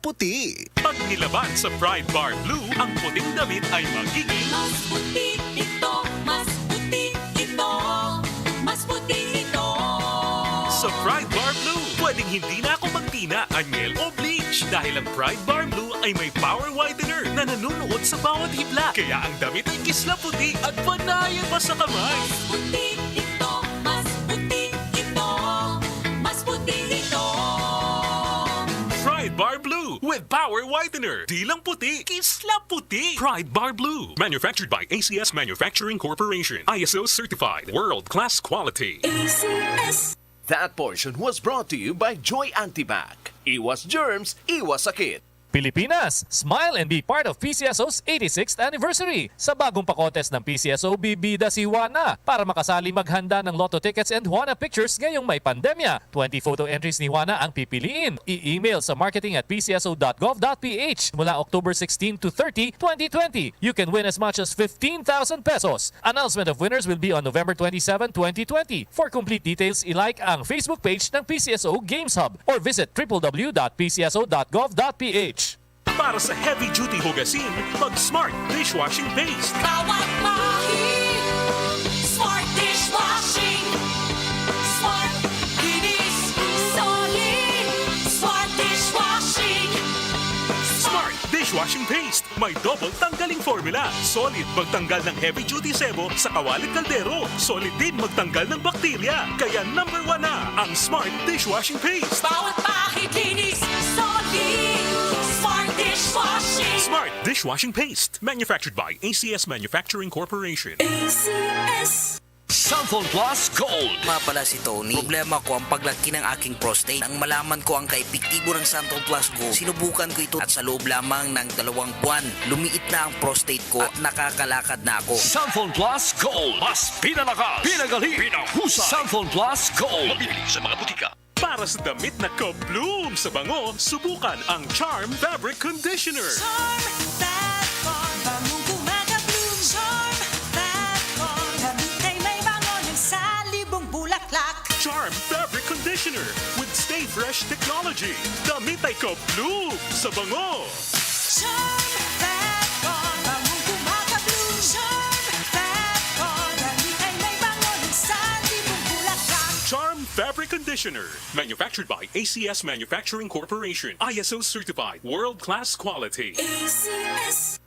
puti. Pag nilaban sa Pride Bar Blue, ang puting damit ay magiging Mas puti ito, mas puti ito, mas puti ito. sa Pride Bar Blue. Pwedeng hindi na ako magtina, anyel o bleach dahil ang Pride Bar Blue ay may power whitener na nanunuot sa bawat hibla. Kaya ang damit ay kisla puti at panayan pa sa kamay. Mas puti ito, mas puti ito, mas puti ito. Pride Bar Blue with power whitener. Di lang puti, kisla puti. Pride Bar Blue. Manufactured by ACS Manufacturing Corporation. ISO certified. World-class quality. ACS. That portion was brought to you by Joy Antibac. Iwas germs, iwas sakit. Pilipinas, smile and be part of PCSO's 86th anniversary. Sa bagong pakotes ng PCSO, bibida si Juana para makasali maghanda ng lotto tickets and Juana pictures ngayong may pandemya. 20 photo entries ni Juana ang pipiliin. I-email sa marketing@pcso.gov.ph mula October 16 to 30, 2020. You can win as much as 15,000 pesos. Announcement of winners will be on November 27, 2020. For complete details, ilike ang Facebook page ng PCSO Games Hub or visit www.pcso.gov.ph. Para sa heavy-duty hugasin, mag-Smart Dishwashing Paste. Bawat mahig, smart dishwashing. Smart, kinis, solid. Smart dishwashing. Smart Dishwashing Paste. May double tanggaling formula. Solid magtanggal ng heavy-duty sebo sa kawalit kaldero. Solid din magtanggal ng bakterya. Kaya number 1 na ang Smart Dishwashing Paste. Bawat mahig, kinis, solid. Smart dishwashing. Smart Dishwashing Paste. Manufactured by ACS Manufacturing Corporation. ACS. Samphon Plus Gold. Nga pala si Tony. Problema ko ang paglaki ng aking prostate. Nang malaman ko ang kaepektibo ng Samphon Plus Gold, sinubukan ko ito at sa loob lamang ng 2 buwan, lumiit na ang prostate ko at nakakalakad na ako. Samphon Plus Gold. Mas pinalakas, pinagaling, pinahusay. Samphon Plus Gold. Mabibili sa mga butika. Para sa damit na ka-bloom sa bango, subukan ang Charm Fabric Conditioner. Charm, that farm, bangong gumagabloom. Charm, that farm, damit ay may bango ng salibong bulaklak. Charm Fabric Conditioner with Stay Fresh Technology. Damit ay ka-bloom sa bango. Charm, that farm, bangong gumagabloom. Charm, that farm, damit ay may bango ng salibong bulaklak. Charm Fabric Conditioner. Manufactured by ACS Manufacturing Corporation. ISO certified. World-class quality. ACS.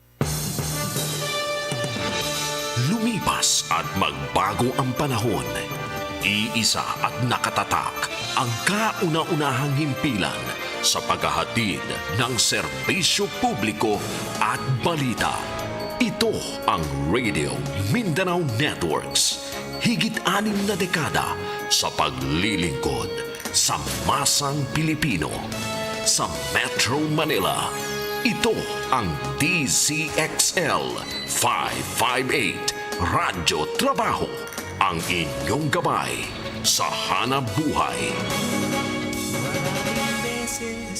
Lumipas at magbago ang panahon. Iisa at nakatatak ang kauna-unahang himpilan sa paghahatid ng serbisyo publiko at balita. Ito ang Radio Mindanao Networks. Higit 6 na dekada sa paglilingkod sa masang Pilipino. Sa Metro Manila, ito ang DZXL 558 Radyo Trabaho, ang inyong gabay sa hanap buhay.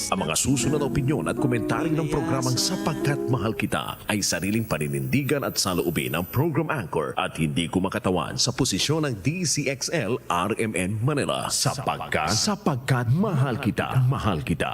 Ang mga susunod na opinyon at komentaryo ng programang Sapagkat Mahal Kita ay sariling paninindigan at saloobin ng program anchor at hindi kumakatawan sa posisyon ng DZXL RMN Manila. Sapagkat Mahal Kita. Mahal Kita.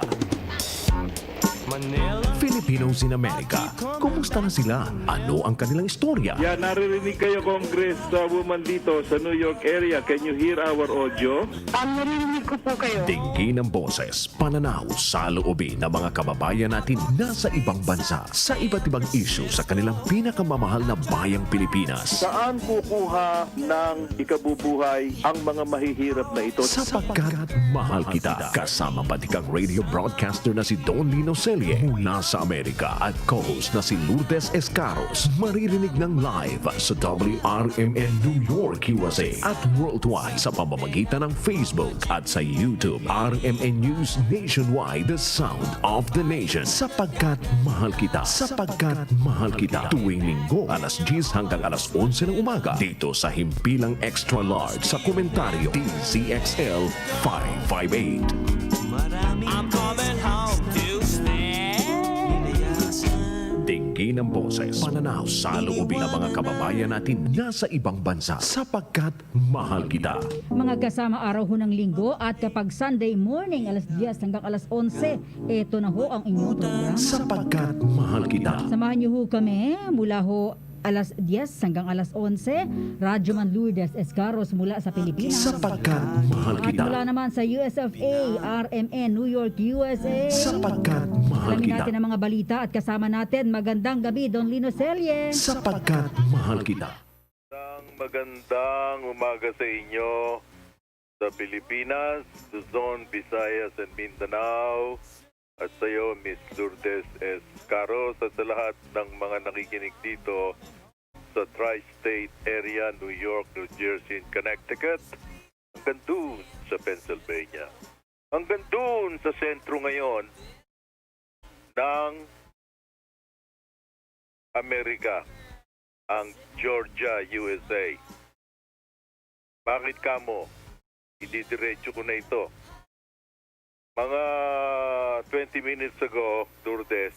Filipinos in America, kumusta na sila? Ano ang kanilang istorya? Yeah, naririnig kayo, Congresswoman dito sa New York area. Can you hear our audio? Narinig ko po kayo. Tingin ng boses, pananaw, saloobin ng mga kababayan natin nasa ibang bansa sa iba't ibang issue sa kanilang pinakamamahal na bayang Pilipinas. Saan kukuha ng ikabubuhay ang mga mahihirap na ito? Sapagkat mahal kita. Kasama patikang radio broadcaster na si Don Lino mula sa Amerika at co-host na si Lourdes Escaros. Maririnig ng live sa WRMN New York, USA at worldwide sa pamamagitan ng Facebook at sa YouTube. RMN News Nationwide, the sound of the nation. Sapagkat mahal kita. Sapagkat mahal kita. Tuwing linggo, alas 10 hanggang alas 11 ng umaga. Dito sa Himpilang Extra Large sa komentaryo DZXL 558. I'm coming home to stay. mahinang boses, pananaw sa loobin ng mga kababayan natin nasa ibang bansa sapagkat mahal kita. Mga kasama araw ho ng linggo at kapag Sunday morning alas 10 hanggang alas 11, eto na ho ang inyong programa. Sapagkat mahal kita. Samahan niyo ho kami mula ho alas 10 hanggang alas 11, Radyo Man Lourdes, Escaros mula sa Pilipinas. Sapagkat mahal At kita. mula naman sa USFA, RMN, New York, USA. Sapagkat mahal Alamin kita. natin ang mga balita at kasama natin. Magandang gabi, Don Lino, Celle. Sapagkat mahal kita. Magandang umaga sa inyo sa Pilipinas, Luzon, Visayas, and Mindanao. At sa iyo, Miss Lourdes Escaros, at sa lahat ng mga nakikinig dito sa Tri-State area, New York, New Jersey, and Connecticut. Hanggang dun sa Pennsylvania. Hanggang dun sa sentro ngayon ng Amerika, ang Georgia, USA. Bakit kamo? Ididiretso ko na ito. Mga 20 minutes ago, Lourdes,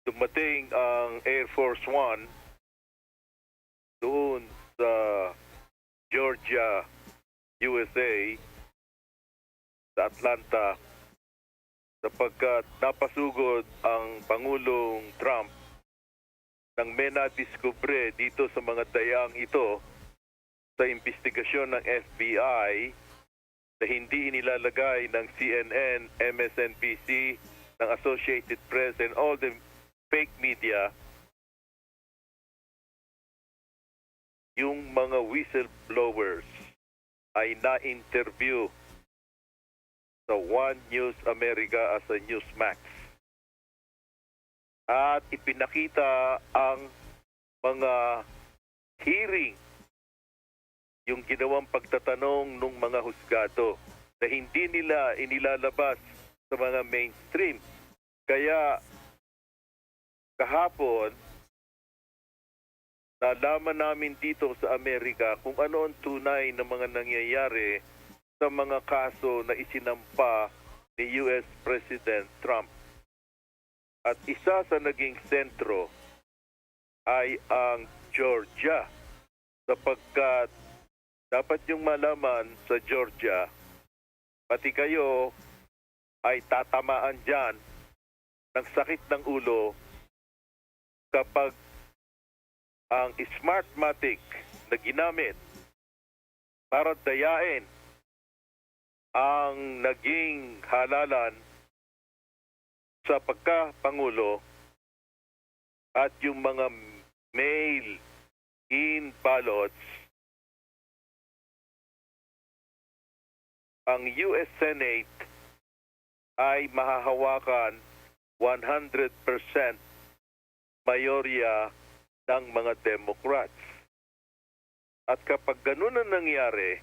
dumating ang Air Force One doon sa Georgia, USA, sa Atlanta, sapagkat napasugod ang Pangulong Trump nang may nadiskubre dito sa mga dayaang ito sa investigasyon ng FBI na hindi inilalagay ng CNN, MSNBC, ng Associated Press, and all the fake media, yung mga whistleblowers ay na-interview sa One News America as a Newsmax. At ipinakita ang mga hearing, yung ginawang pagtatanong ng mga husgado na hindi nila inilalabas sa mga mainstream. Kaya kahapon, nalaman namin dito sa Amerika kung ano ang tunay na mga nangyayari sa mga kaso na isinampa ni US President Trump. At isa sa naging sentro ay ang Georgia, sapagkat dapat yung malaman sa Georgia, pati kayo ay tatamaan dyan ng sakit ng ulo kapag ang Smartmatic na ginamit para dayain ang naging halalan sa pagkapangulo at yung mga mail-in ballots, ang US Senate ay mahahawakan 100% mayorya ng mga Democrats. At kapag ganun ang nangyari,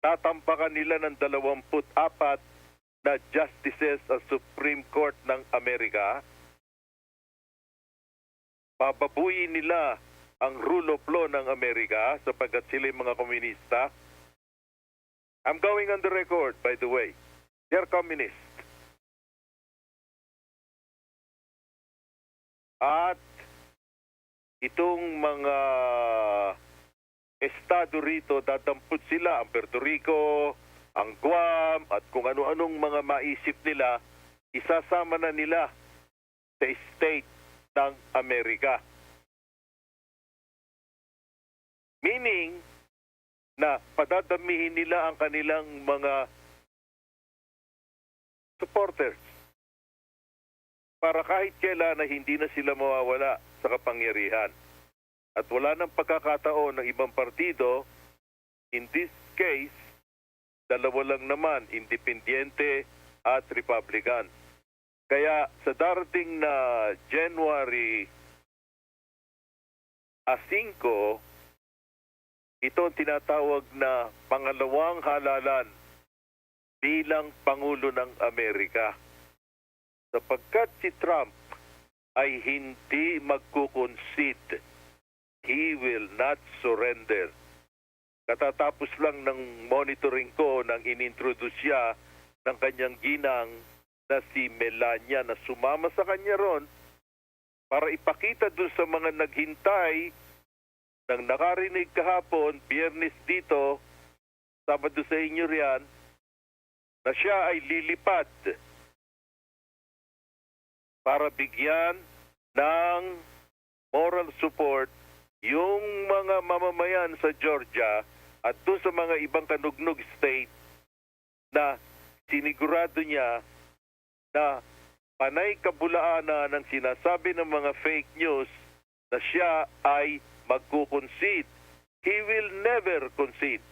tatampakan nila ng 24 na justices sa Supreme Court ng Amerika. Pababuyin nila ang rule of law ng Amerika sapagkat sila yung mga komunista. I'm going on the record, by the way. They're communist. At itong mga estado rito, dadampot sila ang Puerto Rico, ang Guam, at kung ano-anong mga maisip nila, isasama na nila sa state ng Amerika. Meaning na padadamihin nila ang kanilang mga supporters para kahit kailan na hindi na sila mawawala sa kapangyarihan. At wala nang pagkakataon ng ibang partido, in this case, dalawa lang naman, independiente at Republican. Kaya sa darating na January 5, ito ang tinatawag na pangalawang halalan bilang Pangulo ng Amerika. Sapagkat si Trump ay hindi magkukoncede, he will not surrender. Katatapos lang ng monitoring ko nang inintroduce siya ng kanyang ginang na si Melania na sumama sa kanya ron para ipakita dun sa mga naghintay ng nakarinig kahapon, Biyernes dito, Sabado sa inyo riyan, na siya ay lilipad para bigyan ng moral support yung mga mamamayan sa Georgia at doon sa mga ibang kanugnog state na sinigurado niya na panay kabulaanan ng sinasabi ng mga fake news na siya ay magkukoncede. He will never concede.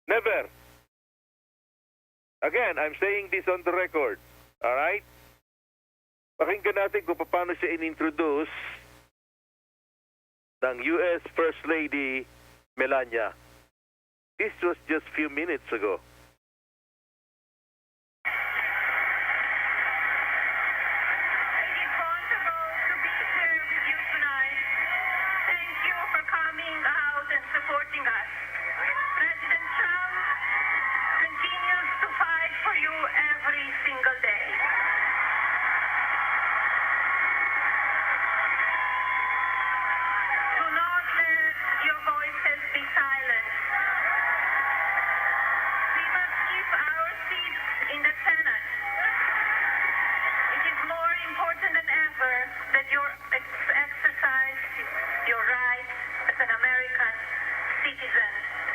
Never. Again, I'm saying this on the record. Alright? Pakinggan natin kung paano siya inintroduce ng U.S. First Lady Melania. This was just few minutes ago. It is wonderful to be here with you tonight. Thank you for coming out and supporting us. President Trump continues to fight for you every single day. Do not let your voices be silenced. We must keep our seats in the Senate. It is more important than ever that you exercise your rights as an American citizen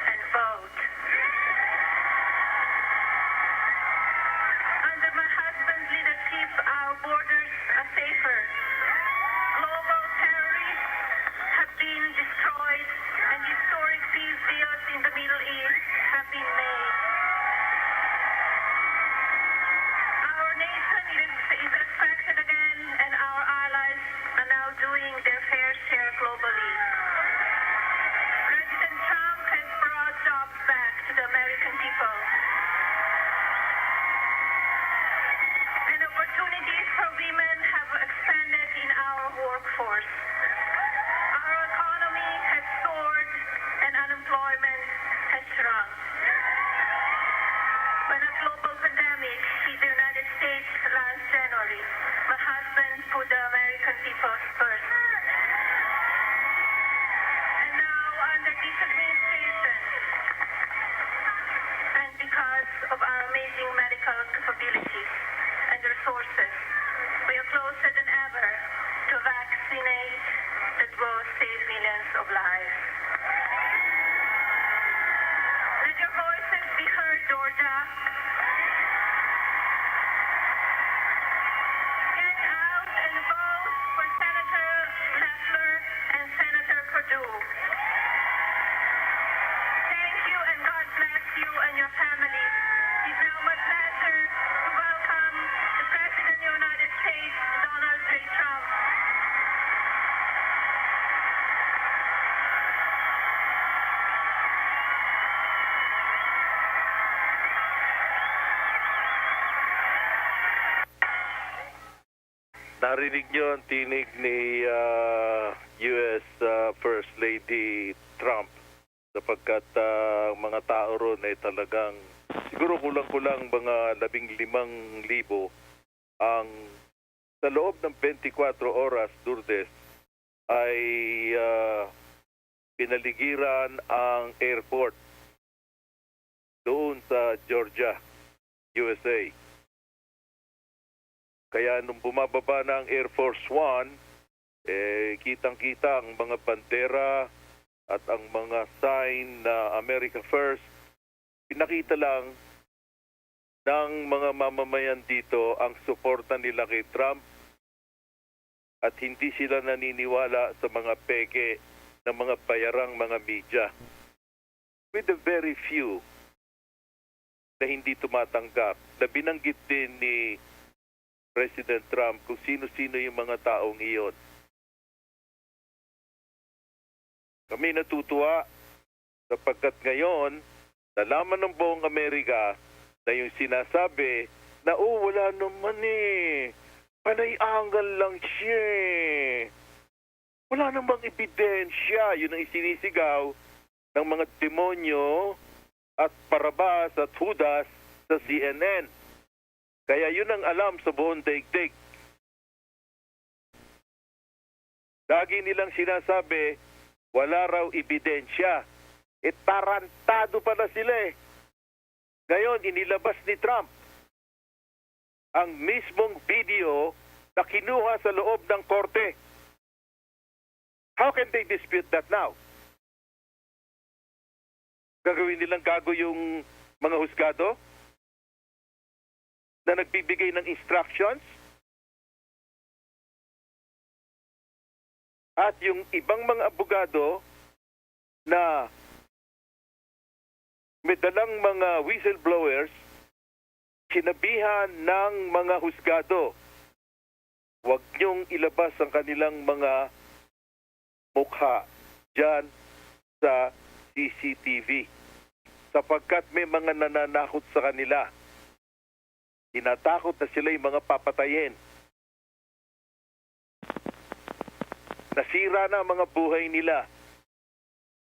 and vote. Under my husband's leadership, our borders are safer. Global terrorists have been destroyed and historic peace deals in the Middle East have been made. Our nation is respected again, and our allies are now doing their fair share globally. President Trump has brought jobs back to the American people. And opportunities for women have expanded in our workforce. Our economy has soared and unemployment has shrunk. When a global pandemic hit the United States last January, my husband put the American people first. And now, under this administration, and because of our amazing medical capabilities and resources, we are closer than ever to vaccinate that will save millions of lives. Let your voices be heard, Georgia. Get out and vote for Senator Leffler and Senator Perdue. Thank you and God bless you and your family. It's now my pleasure to welcome the President of the United States, Donald J. Trump. Narinig niyo ang tinig ni U.S. First Lady Trump sapagkat mga tao ron ay talagang siguro kulang-kulang mga 15,000 ang sa loob ng 24 oras, Lourdes, ay pinaligiran ang airport doon sa Georgia, USA. Kaya nung bumababa na ang Air Force One, kitang-kita ang mga bandera at ang mga sign na America First. Pinakita lang ng mga mamamayan dito ang suporta nila kay Trump at hindi sila naniniwala sa mga peke ng mga bayarang mga media. With the very few na hindi tumatanggap, na binanggit din ni President Trump kung sino-sino yung mga taong iyon. Kami natutuwa sapagkat ngayon, nalaman ng buong Amerika na yung sinasabi na wala naman panay-angal lang siya Wala namang ebidensya. Yun ang isinisigaw ng mga demonyo at Barabas at Judas sa CNN. Kaya yun ang alam sa buong daigdig. Lagi nilang sinasabi, wala raw ebidensya. Tarantado pala sila eh. Ngayon, inilabas ni Trump ang mismong video na kinuha sa loob ng korte. How can they dispute that now? Gagawin nilang gago yung mga husgado na nagbibigay ng instructions? At yung ibang mga abogado na may dalang mga whistleblowers, sinabihan ng mga husgado, huwag niyong ilabas ang kanilang mga mukha dyan sa CCTV sapagkat may mga nananakot sa kanila. Tinatakot na sila yung mga papatayin. Nasira na ang mga buhay nila.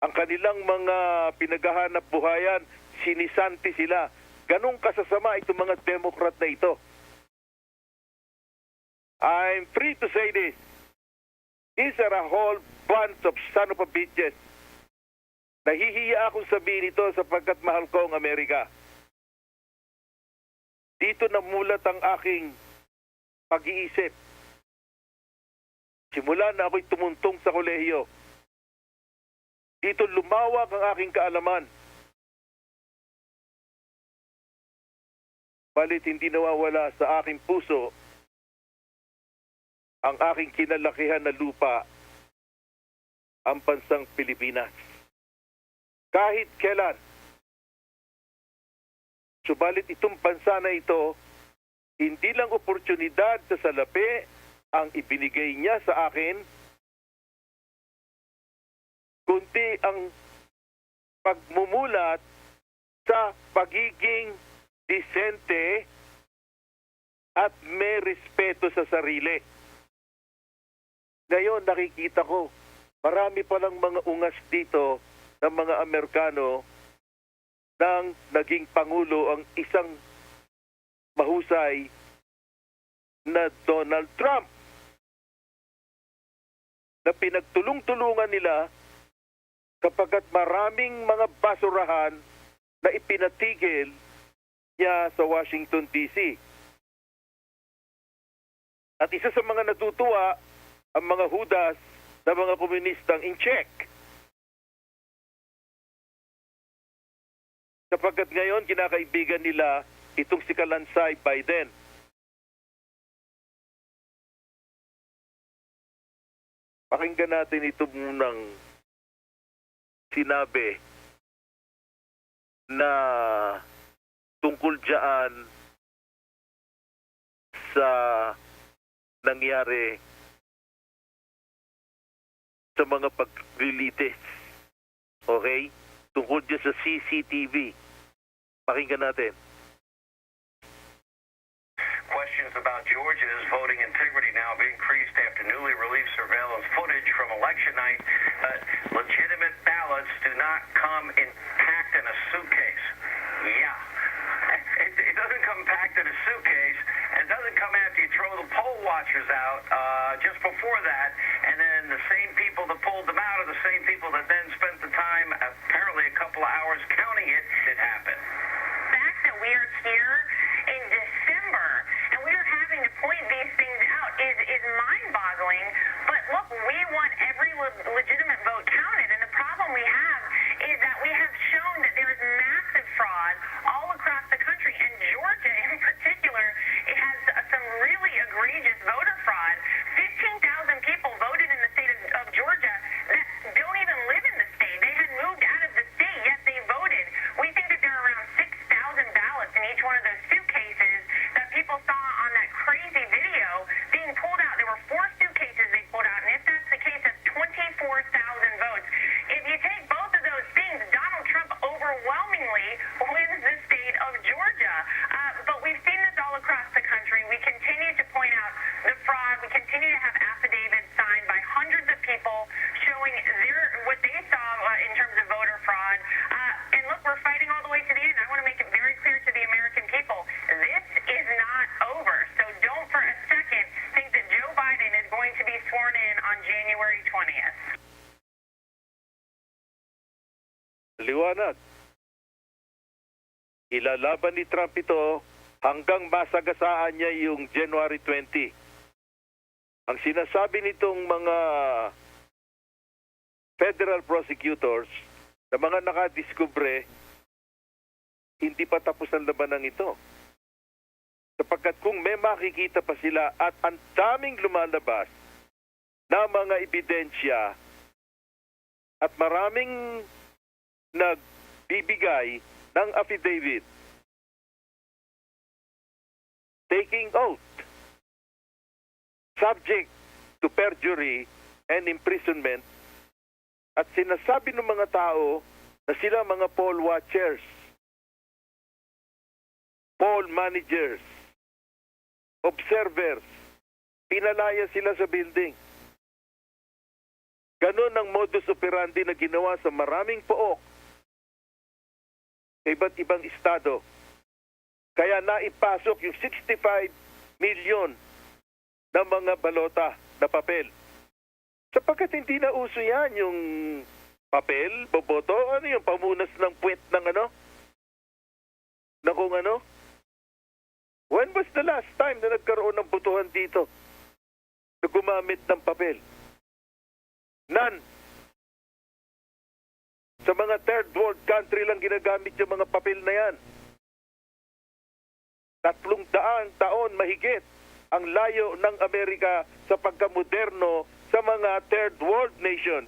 Ang kanilang mga pinaghahanap buhayan, sinisanti sila. Ganong kasasama itong mga Democrat na ito. I'm free to say this. These are a whole bunch of son of a bitches. Nahihiya akong sabihin ito sapagkat mahal ko ang Amerika. Dito namulat ang aking pag-iisip. Simula na ako'y tumuntong sa kolehiyo. Dito lumawak ang aking kaalaman. Balit hindi nawawala sa aking puso ang aking kinalakihan na lupa, ang bansang Pilipinas. Kahit kailan. Subalit itong bansa na ito, hindi lang oportunidad sa salapi ang ibinigay niya sa akin, kundi ang pagmumulat sa pagiging disente at may respeto sa sarili. Ngayon nakikita ko, marami palang mga ungas dito ng mga Amerikano nang naging Pangulo ang isang mahusay na Donald Trump na pinagtulong-tulungan nila kapagkat maraming mga basurahan na ipinatigil niya sa Washington, D.C. At isa sa mga natutuwa ang mga hudas na mga komunistang in check. Sapagkat ngayon kinakaibigan nila itong si Kalansay Biden. Pakinggan natin ito munang sinabi na tungkol dyan sa nangyari sa mga paglilitis. Okay? Tungkol dyan sa CCTV. Pakinggan natin. Questions about Georgia's voting integrity now being increased after newly released surveillance footage from election night. Legitimate ballots do not come packed in a suitcase. Yeah. It doesn't come packed in a suitcase, and it doesn't come after you throw the poll watchers out just before that, and then the same people that pulled them out are the same people that then spent the time, apparently a couple of hours, counting it. It happened. The fact that we are here in December and we are having to point these things out is mind-boggling. But look, we want every legitimate vote counted, and the problem we have is that we have shown that there is massive fraud all across the country, and Georgia in particular, it has some really egregious voter fraud. 15,000 people voted in the state of Georgia that don't even live in the state. They had moved out of the state, yet they voted. We think that there are around 6,000 ballots in each one of those suitcases that people saw on that crazy video being pulled out. There were 4 suitcases they pulled out, and if that's the case, that's 24,000 votes. If you take both of those things, Donald Trump overwhelmingly wins the state of Georgia. But we've seen this all across the country. We continue to point out the fraud. We continue to have affidavits signed by hundreds of people showing what they saw in terms of voter fraud. And look, we're fighting all the way to the end. I want to make it very clear to the American people, this is not maliwanag. Ilalaban ni Trump ito hanggang masagasaan niya yung January 20. Ang sinasabi nitong mga federal prosecutors na mga nakadiskubre, hindi pa tapos ang labanan ito. Sapagkat kung may makikita pa sila at ang daming lumalabas na mga ebidensya at maraming nagbibigay ng affidavit, taking oath, subject to perjury and imprisonment, at sinasabi ng mga tao na sila mga poll watchers, poll managers, observers, pinalaya sila sa building. Ganon ang modus operandi na ginawa sa maraming pook sa iba't ibang estado. Kaya naipasok yung 65 milyon na mga balota na papel. Sapagkat hindi na uso yan yung papel, boboto, ano yung pamunas ng puwet ng ano? Na kung ano? When was the last time na nagkaroon ng botohan dito na gumamit ng papel? None. Sa mga third world country lang ginagamit yung mga papel na yan. 300 taon mahigit ang layo ng Amerika sa pagkamoderno sa mga third world nations.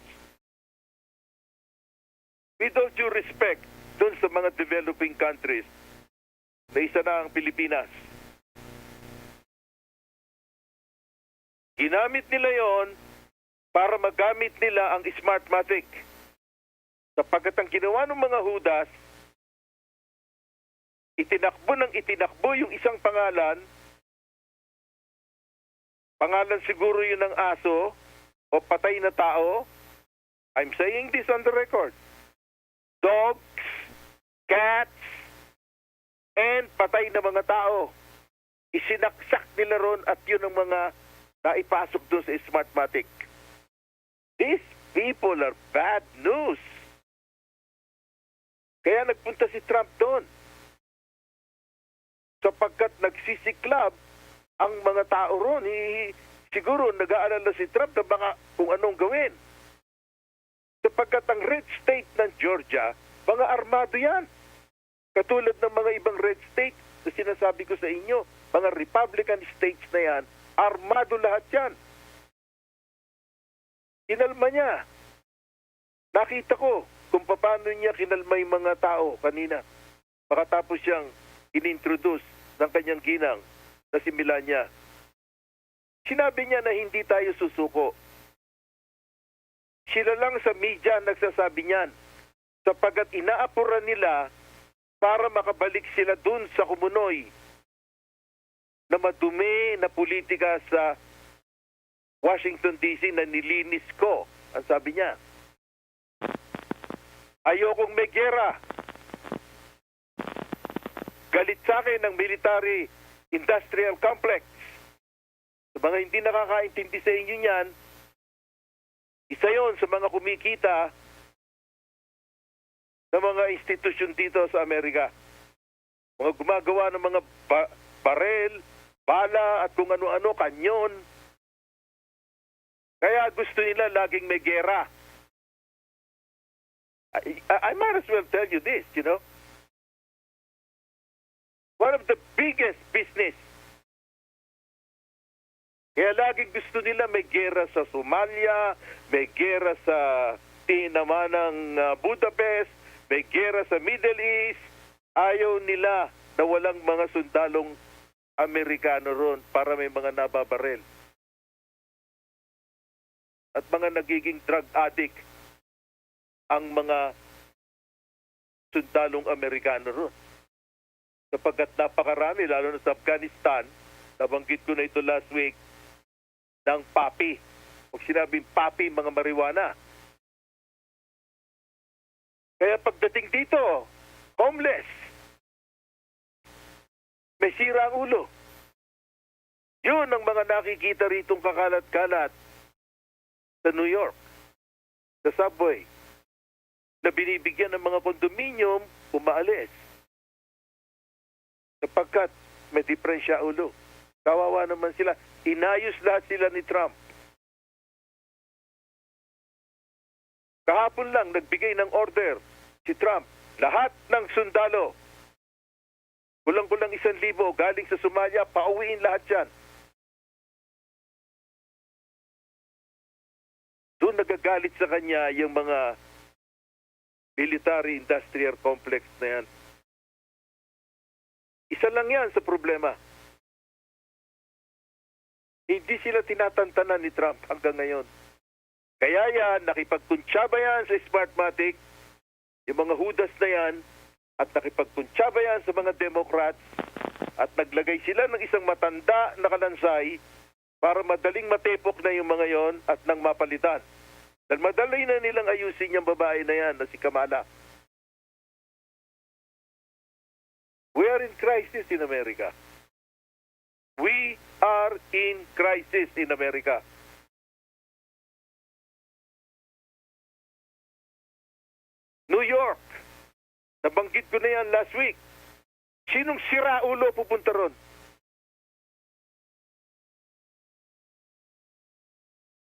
With all due respect dun sa mga developing countries, na isa na ang Pilipinas. Ginamit nila yon para magamit nila ang Smartmatic. Sapagkat ang ginawa ng mga Hudas, itinakbo yung isang pangalan siguro yun ng aso o patay na tao. I'm saying this on the record. Dogs, cats, and patay na mga tao. Isinaksak nila ron at yun ang mga naipasok doon sa Smartmatic. These people are bad news. Kaya nagpunta si Trump doon. Sapagkat nagsisiklab ang mga tao ron. Siguro nag-aalala si Trump na baka kung anong gawin. Sapagkat ang red state ng Georgia, mga armado yan. Katulad ng mga ibang red state na sinasabi ko sa inyo, mga Republican states na yan, armado lahat yan. Kinalma niya. Nakita ko kung paano niya kinalma yung mga tao kanina. Makatapos siyang inintroduce ng kanyang ginang na si Melania. Sinabi niya na hindi tayo susuko. Sila lang sa media nagsasabi niyan sapagkat inaapuran nila para makabalik sila dun sa kumunoy na madumi na politika sa Washington DC na nilinis ko. Ang sabi niya, ayokong may gera. Galit sa akin ng military industrial complex. Sa mga hindi nakakaintindi sa inyo niyan, isa yon sa mga kumikita ng mga institusyon dito sa Amerika. Mga gumagawa ng mga barel, bala at kung ano-ano, kanyon. Kaya gusto nila laging may gera. I might as well tell you this, you know. One of the biggest business. Kaya laging gusto nila may gera sa Somalia, may gera sa tinamanang Budapest, may gera sa Middle East. Ayaw nila na walang mga sundalong Amerikano ron para may mga nababarel. At mga nagiging drug addict ang mga sundalong Amerikano ron. Sapagkat napakarami, lalo na sa Afghanistan, nabanggit ko na ito last week, ng papi. Pag sinabing papi, mga marijuana. Kaya pagdating dito, homeless. May sira ang ulo. Yun ang mga nakikita ritong kakalat-kalat sa New York, sa subway. na binibigyan ng mga kondominium umaalis. Sapagkat may diferensya ulo. Kawawa naman sila. Inayos lahat sila ni Trump. Kahapon lang nagbigay ng order si Trump. Lahat ng sundalo, kulang-kulang 1,000 galing sa Somalia, pauwiin lahat yan. Doon nagagalit sa kanya yung mga military industrial complex na yan. Isa lang yan sa problema. Hindi sila tinatantanan ni Trump hanggang ngayon. Kaya yan, nakipagkuntsaba yan sa Smartmatic, yung mga hudas na yan, at nakipagkuntsaba yan sa mga Democrats, at naglagay sila ng isang matanda na kalansay para madaling matepok na yung mga yon at nang mapalitan. Dahil madali na nilang ayusin yung babae na yan na si Kamala. We are in crisis in America. We are in crisis in America. New York, nabanggit ko na yan last week. Sinong siraulo pupunta ron?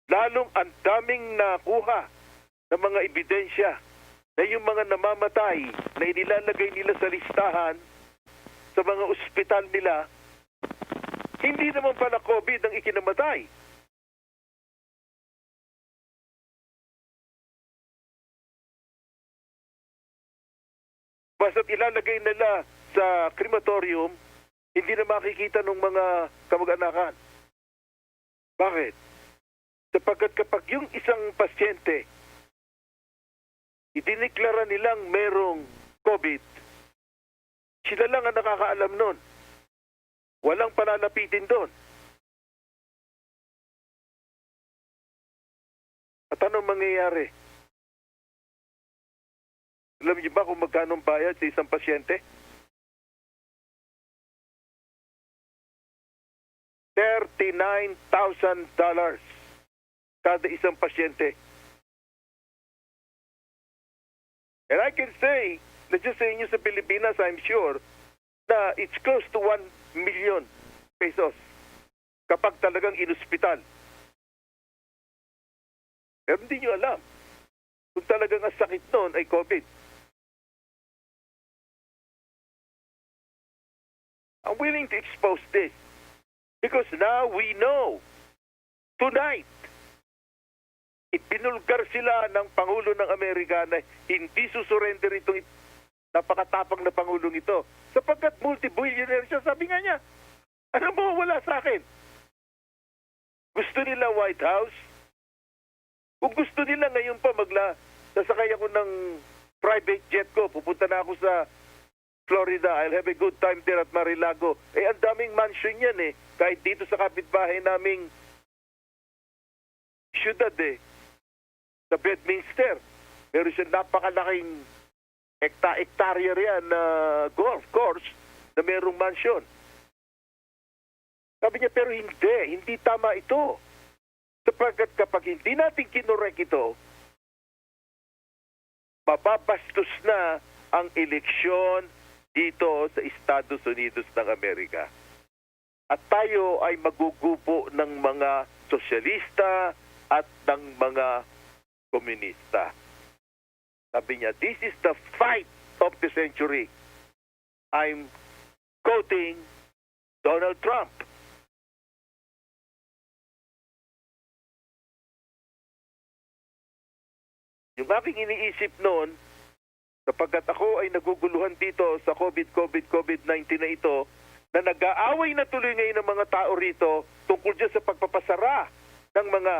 Lalong ang daming nakuha ng mga ebidensya na yung mga namamatay na inilalagay nila sa listahan sa mga ospital nila, hindi naman pala COVID ang ikinamatay. Basta't ilalagay nila sa crematorium, hindi na makikita ng mga kamag-anakan. Bakit? Sapagkat kapag yung isang pasyente, idiniklara nilang merong COVID, sila lang ang nakakaalam nun. Walang palalapitin doon. At anong mangyayari? Alam niyo ba kung magkano bayad sa isang pasyente? $39,000 kada isang pasyente. And I can say, let's just say nyo sa Pilipinas, I'm sure, na it's close to 1 million pesos kapag talagang inuspital. Pero hindi nyo alam kung talagang ang sakit noon ay COVID. I'm willing to expose this because now we know tonight ipinulgar sila ng Pangulo ng Amerika na hindi susurrender itong napakatapang na Pangulong ito. Sapagkat multi-billionaire siya, sabi nga niya, ano mo wala sa akin? Gusto nila White House? Kung gusto nila ngayon pa sasakay ako ng private jet ko, pupunta na ako sa Florida, I'll have a good time there at Mar-a-Lago. Ang daming mansion yan kahit dito sa kapitbahay naming syudad sa Bedminster. Meron siya napakalaking hektarya yan na golf course na merong mansion. Sabi niya, pero hindi tama ito. Sapagkat kapag hindi natin kinorek ito, mapapastos na ang eleksyon dito sa Estados Unidos ng Amerika. At tayo ay magugupo ng mga sosyalista at ng mga komunista. Sabi niya, this is the fight of the century. I'm quoting Donald Trump. Yung aking iniisip noon, sapagkat ako ay naguguluhan dito sa COVID-19 na ito, na nag-aaway na tuloy ngayon ng mga tao rito tungkol dyan sa pagpapasara ng mga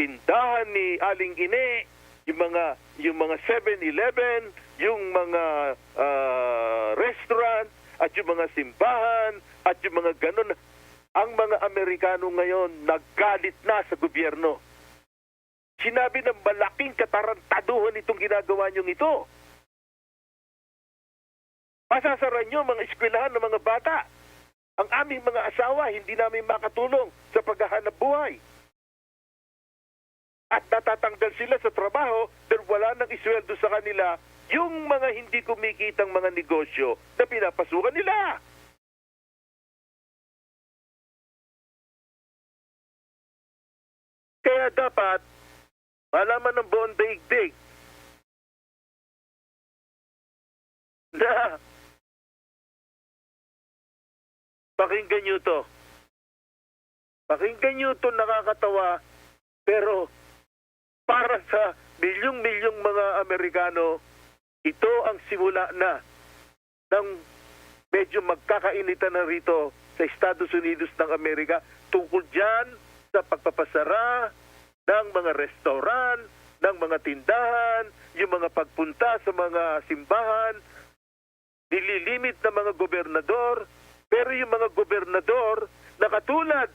tindahan ni Aling Ine, yung mga 7-Eleven, yung mga restaurant, at yung mga simbahan, at yung mga ganun. Ang mga Amerikano ngayon naggalit na sa gobyerno. Sinabi ng malaking katarantaduhan itong ginagawa niyong ito. Pasasaran niyo mga eskwelahan ng mga bata. Ang aming mga asawa, hindi namin makatulong sa paghahanap buhay. at natatanggal sila sa trabaho dahil wala nang isweldo sa kanila yung mga hindi kumikitang mga negosyo na pinapasukan nila. Kaya dapat malaman ng buong daigdig na pakinggan nyo to. Pakinggan nyo to, nakakatawa, pero para sa milyong-milyong mga Amerikano, ito ang simula na ng medyo magkakainitan na rito sa Estados Unidos ng Amerika tungkol dyan sa pagpapasara ng mga restaurant, ng mga tindahan, yung mga pagpunta sa mga simbahan, nililimit ng mga gobernador, pero yung mga gobernador na katulad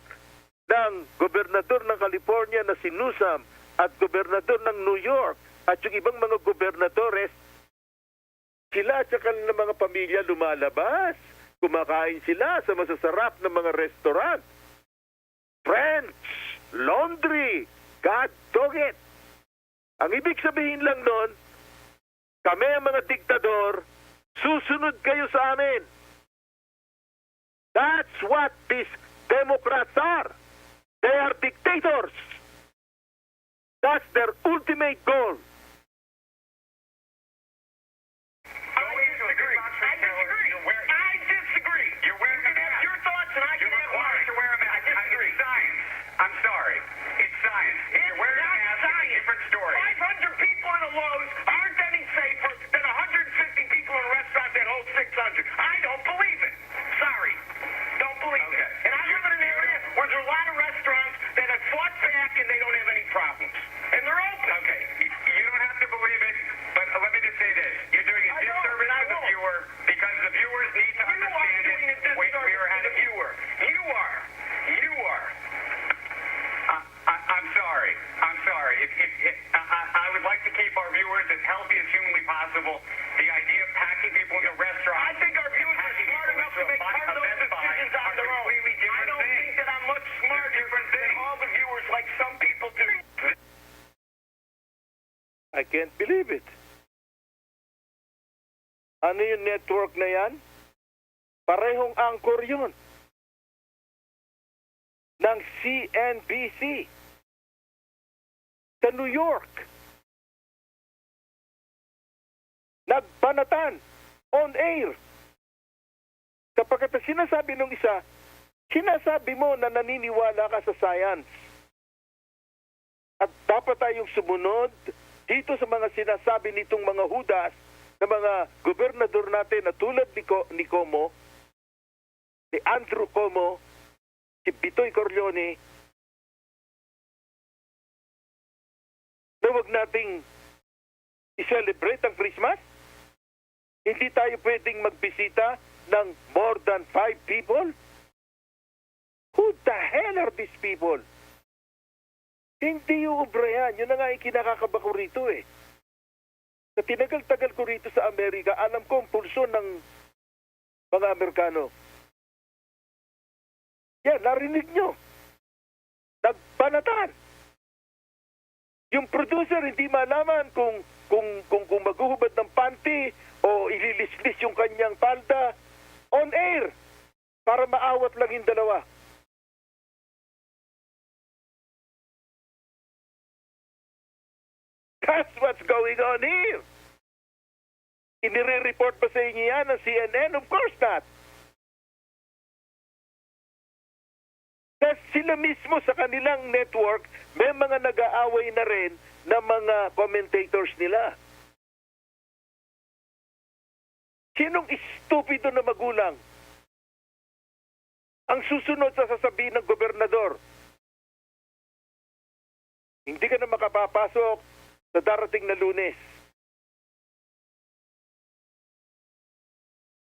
ng gobernador ng California na si Newsom at gobernador ng New York at yung ibang mga gobernadores, sila at saka ng mga pamilya lumalabas. Kumakain sila sa masasarap na mga restaurant. French, laundry, God dog it. Ang ibig sabihin lang nun, kami ang mga diktador, susunod kayo sa amin. That's what these Democrats are. They are dictators. That's their ultimate goal. I disagree. You can have your thoughts and I can have mine. To wear a mask. I disagree. It's science. I'm sorry. It's science. If you're wearing a mask, it's a different story. 500 people in a Lowe's aren't any safer than 150 people in a restaurant that holds 600. I don't believe it. Sorry. Don't believe it. And I live in an area where there's a lot of restaurants that have fought back and they don't have any problems. And they're open. Okay. You don't have to believe it, but let me just say this. You're doing a disservice to the viewer because the viewers need to understand it. We are at a viewer. You are. I'm sorry. I would like to keep our viewers as healthy as humanly possible. The idea of packing people into restaurants. I think our viewers are smart enough to make part of those decisions on their own. I don't think that I'm much smarter than all the viewers like some people do. I can't believe it. Ano yung network na yan? Parehong anchor yun. Ng CNBC. Sa New York. Nagbanatan. On air. Kapag sinasabi nung isa, sinasabi mo na naniniwala ka sa science. At dapat tayong sumunod dito sa mga sinasabi nitong mga hudas na mga gobernador natin na tulad ni Como, ni Andrew Como, si Bitoy Corleone, na huwag nating i-celebrate ang Christmas? Hindi tayo pwedeng magbisita ng more than 5 people? Who the hell are these people? Hindi yung ubra yan. Yun na nga yung kinakakaba ko rito eh. Sa tinagal-tagal ko rito sa Amerika, alam ko ang pulso ng mga Amerikano. Yan, narinig nyo. Nagbanatan. Yung producer hindi malaman kung maghuhubad ng panty o ililislis yung kanyang palda on air para maawat lang yung dalawa. That's what's going on here. Inire-report ba sa inyo yan ng CNN? Of course not. Kasi sila mismo sa kanilang network, may mga nag-aaway na rin na mga commentators nila. Sinong stupido na magulang ang susunod sa sasabihin ng gobernador? Hindi ka na makapapasok sa darating na Lunes.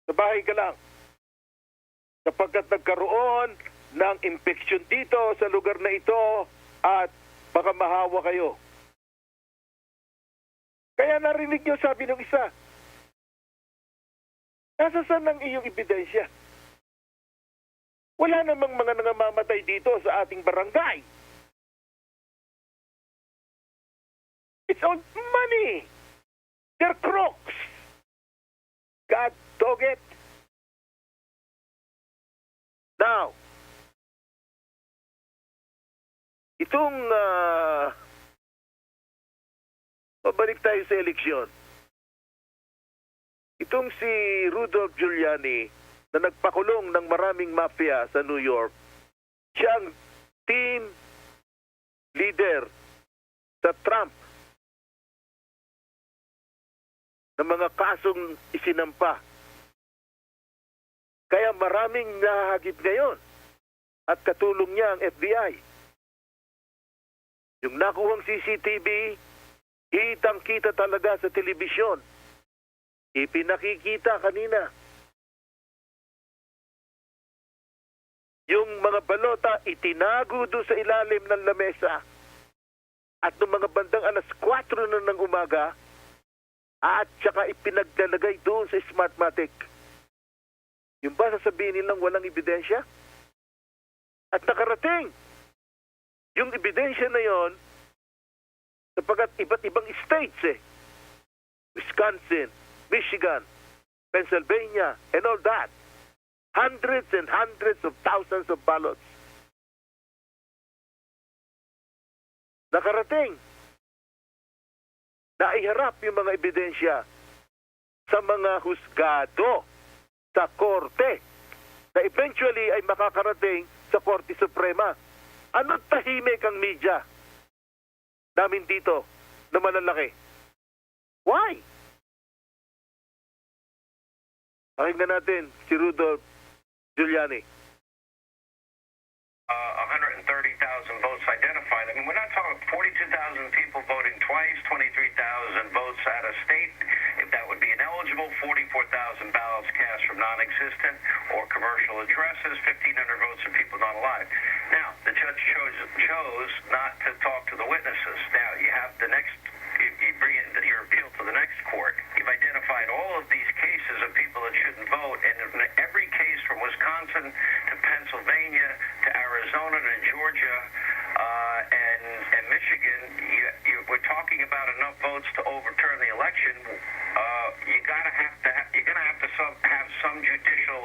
Sa bahay ka lang. Sapagkat nagkaroon ng infection dito sa lugar na ito at baka mahawa kayo. Kaya narinig nyo sabi ng isa, nasa saan ang iyong ebidensya? Wala namang mga nangamamatay dito sa ating barangay. It's all money. They're crooks. God dog it. Now, itong pabalik tayo sa eleksyon. Itong si Rudolph Giuliani na nagpakulong ng maraming mafia sa New York, siya ang team leader sa Trump ng mga kasong isinampa. Kaya maraming nahahagip ngayon at katulong niya ang FBI. Yung nakuhang CCTV, kitang-kita talaga sa telebisyon. Ipinakikita kanina. Yung mga balota itinago doon sa ilalim ng lamesa. At noong mga bandang alas 4 na ng umaga, at saka ipinaglalagay doon sa Smartmatic. Yung ba sasabihin nilang walang ebidensya? At nakarating. Yung ebidensya na yon, sapagkat iba't ibang states Wisconsin, Michigan, Pennsylvania, and all that. Hundreds and hundreds of thousands of ballots. Nakarating. Naiharap yung mga ebidensya sa mga husgado, sa korte, na eventually ay makakarating sa Korte Suprema. Ano't tahimik ang media namin dito na malalaki? Why? Pakinggan natin si Rudolph Giuliani. 130,000 votes identified. I mean, we're not talking 42,000 people voting twice, 23,000 votes out of state. If that would be ineligible, 44,000 ballots cast from non-existent or commercial addresses, 1,500 votes from people not alive. Now, the judge chose not to talk to the witnesses. Now, you have the next, you bring in your appeal to the next court. You've identified all of these cases of people that shouldn't vote, and in every case from Wisconsin to Pennsylvania to Arizona to Georgia and Michigan, we're talking about enough votes to overturn the election. You're gonna have to have some judicial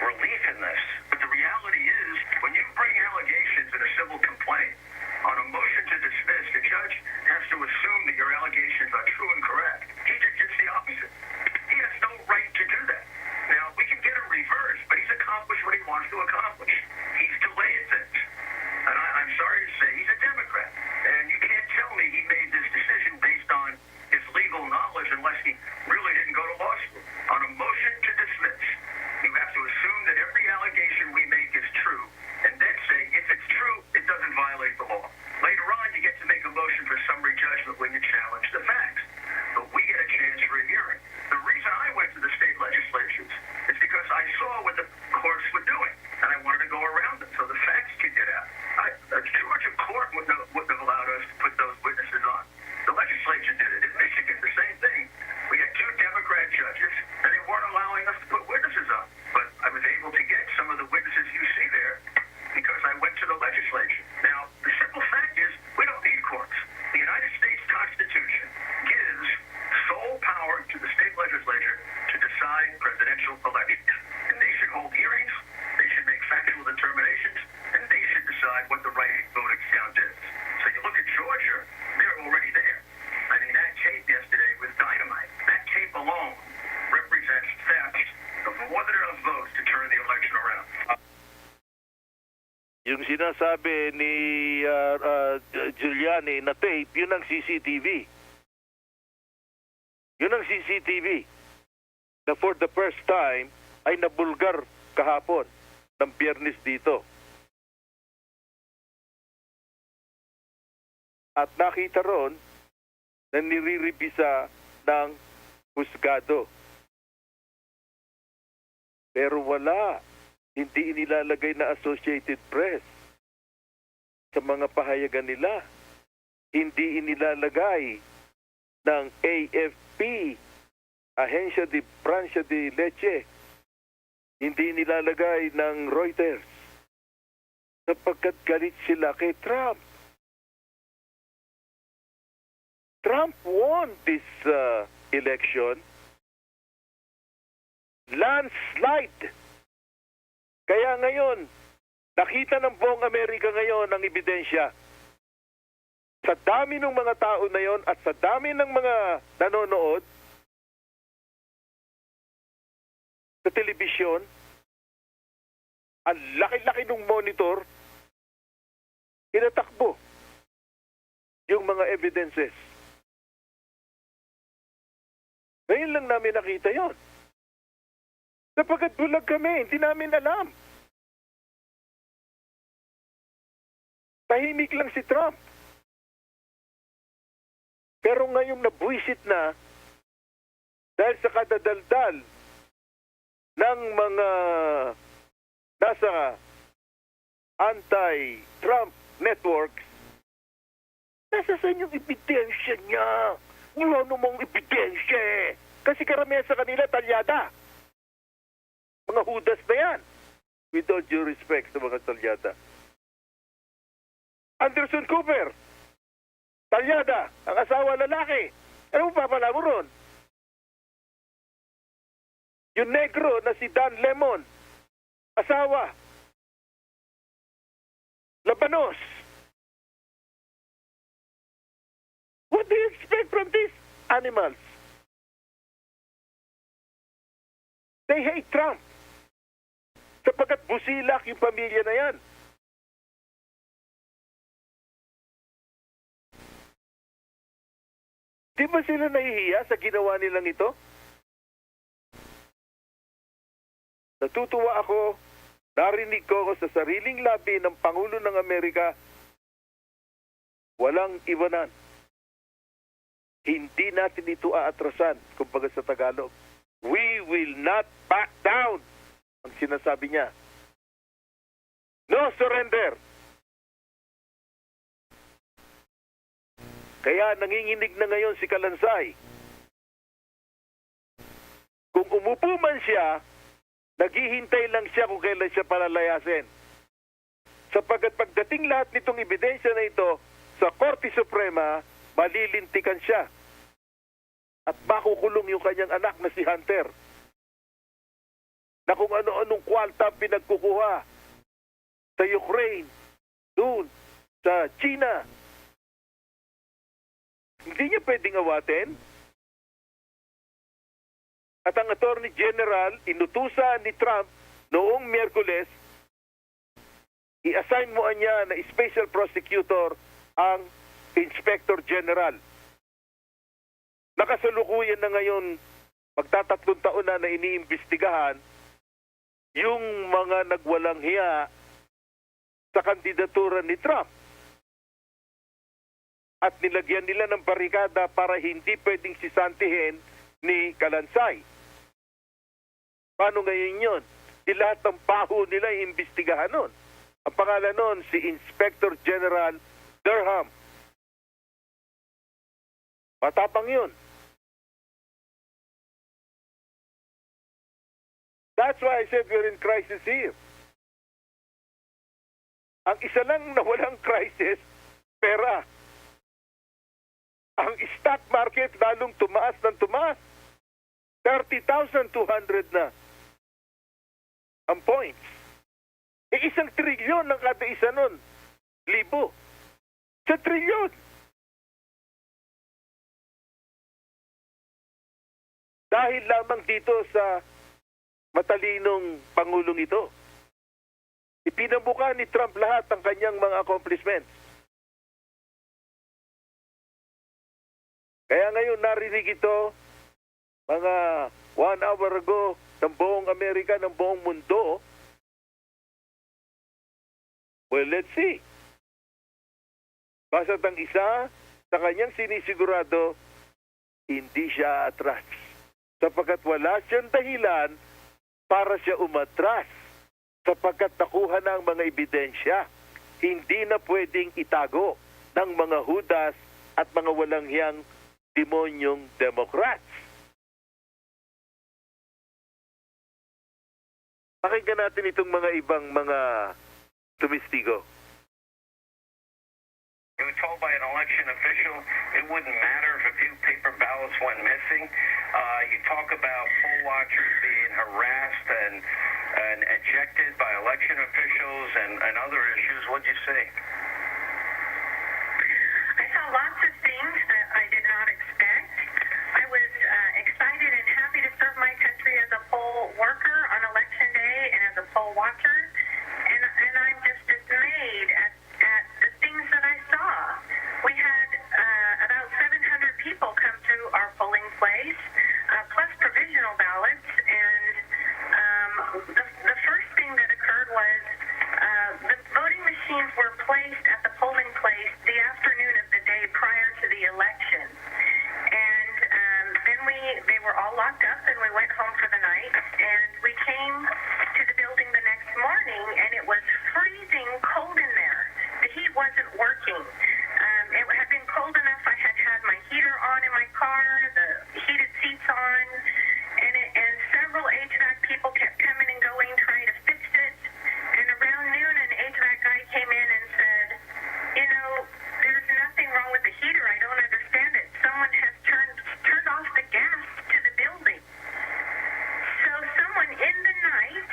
relief in this. But the reality is, when you bring allegations in a civil complaint on a motion to dismiss, the judge has to assume that your allegations are true and correct. He did just the opposite. He has no right to do that. Now, we can get him reversed, but he's accomplished what he wants to accomplish. He's delayed things. And I'm sorry to say, he's a Democrat. And you can't tell me he made this decision based on his legal knowledge unless he really didn't go to law school. On a motion to dismiss, you have to assume that every allegation we make is true, and then say, if it's true, it doesn't violate the law. Later on, you get to make a motion for summary judgment when you challenge the facts. But we get a chance for a hearing. The reason I went to the state legislatures is because I saw what the courts were doing, and I wanted to go around them, so the facts could get out. A Georgia court wouldn't have allowed us to put those witnesses on. The legislature did it. In Michigan, the same thing. We had 2 Democrat judges, and they weren't allowing us to put witnesses on. But I was able to get some of the witnesses you see there because I went to the legislature. Now, the simple fact is, we don't need courts. The United States Constitution gives sole power to the state legislature to decide presidential elections. And they should hold hearings, they should make factual determinations, and they should decide what the right voting count is. So you look at Georgia, they're already there. I mean, that tape yesterday was dynamite. That tape alone represents theft of more than enough votes to turn the election around. Yung sinasabi ni Giuliani na tape, yun ang CCTV. Yun ang CCTV na for the first time ay nabulgar kahapon ng Biyernes dito. At nakita ron na niriribisa ng husgado. Pero wala. Hindi inilalagay na Associated Press sa mga pahayagan nila. Hindi inilalagay ng AFP, Agencia de Francia de Leche. Hindi inilalagay ng Reuters sapagkat galit sila kay Trump. Trump won this election. Landslide. Kaya ngayon, nakita ng buong Amerika ngayon ang ebidensya. Sa dami ng mga tao na yon at sa dami ng mga nanonood sa telebisyon, ang laki-laki ng monitor, tinatakbo yung mga evidences. Ngayon lang namin nakita yon. Sapagkat bulag kami, hindi namin alam. Tahimik lang si Trump. Pero ngayong nabuisit na dahil sa kadadaldal ng mga nasa anti-Trump networks, nasa sa inyong ebidensya niya. Wala namang ebidensya. Kasi karamihan sa kanila talyada. Mga hudas na yan. With all due respect sa mga talyada. Anderson Cooper, talyada, ang asawa lalaki. Ano mo papala mo ron? Yung negro na si Dan Lemon, asawa, Labanos. What do you expect from these animals? They hate Trump. Sapagkat busilak yung pamilya na yan. Di ba sila nahihiya sa ginawa nilang ito? Natutuwa ako, narinig ko sa sariling labi ng Pangulo ng Amerika, walang iwanan. Hindi natin ito aatrasan, kumbaga sa Tagalog. We will not back down, ang sinasabi niya. No surrender. Kaya nanginginig na ngayon si Kalansay. Kung umupo man siya, naghihintay lang siya kung kailan siya palalayasin. Sapagkat pagdating lahat nitong ebidensya na ito sa Korte Suprema, malilintikan siya. At makukulong yung kanyang anak na si Hunter. Na kung ano-anong kwalta pinagkukuha sa Ukraine, doon, sa China. Hindi niya pwedeng awatin. At ang Attorney General, inutusan ni Trump noong Miyerkules, i-assign mo niya na Special Prosecutor ang Inspector General. Nakasalukuyan na ngayon, magtatatlong taon na iniimbestigahan yung mga nagwalang hiya sa kandidatura ni Trump. At nilagyan nila ng barikada para hindi pwedeng sisantihin ni Kalansay. Paano ngayon yun? Di lahat ng baho nila iimbestigahan nun. Ang pangalan nun, si Inspector General Durham. Matapang yun. That's why I said we're in crisis here. Ang isa lang na walang crisis, pera. Ang stock market lalong tumaas ng tumaas. 30,200 na ang points. E 1 trilyon ng kada isa nun. Libo. Sa trilyon. Dahil lamang dito sa matalinong Pangulong ito. Ipinabuka ni Trump lahat ng kanyang mga accomplishments. Kaya ngayon narinig ito, mga 1 hour ago, ng buong Amerika, ng buong mundo. Well, let's see. Basta't ang isa sa kanyang sinisigurado, hindi siya atras. Sapagkat wala siyang dahilan para siya umatras. Sapagkat nakuha na ang mga ebidensya. Hindi na pwedeng itago ng mga hudas at mga walang hiyang demonyong Democrats. Pakinggan natin itong mga ibang mga tumistigo. We were told by an election official it wouldn't matter if a few paper ballots went missing. You talk about poll watchers being harassed and ejected by election officials and other issues. What'd you see? I saw lots of things that I did not expect. I was excited and happy to serve my country as a poll worker on election day and as a poll watcher. And I'm just dismayed at the things that I saw. We had about 700 people come through our polling place, plus provisional ballots. And the first thing that occurred was the voting machines were placed at the polling place the afternoon of the day prior to the election. And then they were all locked up and we went home for the night. And we came to the building the next morning and it was freezing cold in there. The heat wasn't working. It had been cold enough. I had had my heater on in my car, the heated seats on, and several HVAC people kept coming and going trying to fix it. And around noon, an HVAC guy came in and said, you know, there's nothing wrong with the heater. I don't understand it. Someone has turned off the gas to the building. So someone in the night,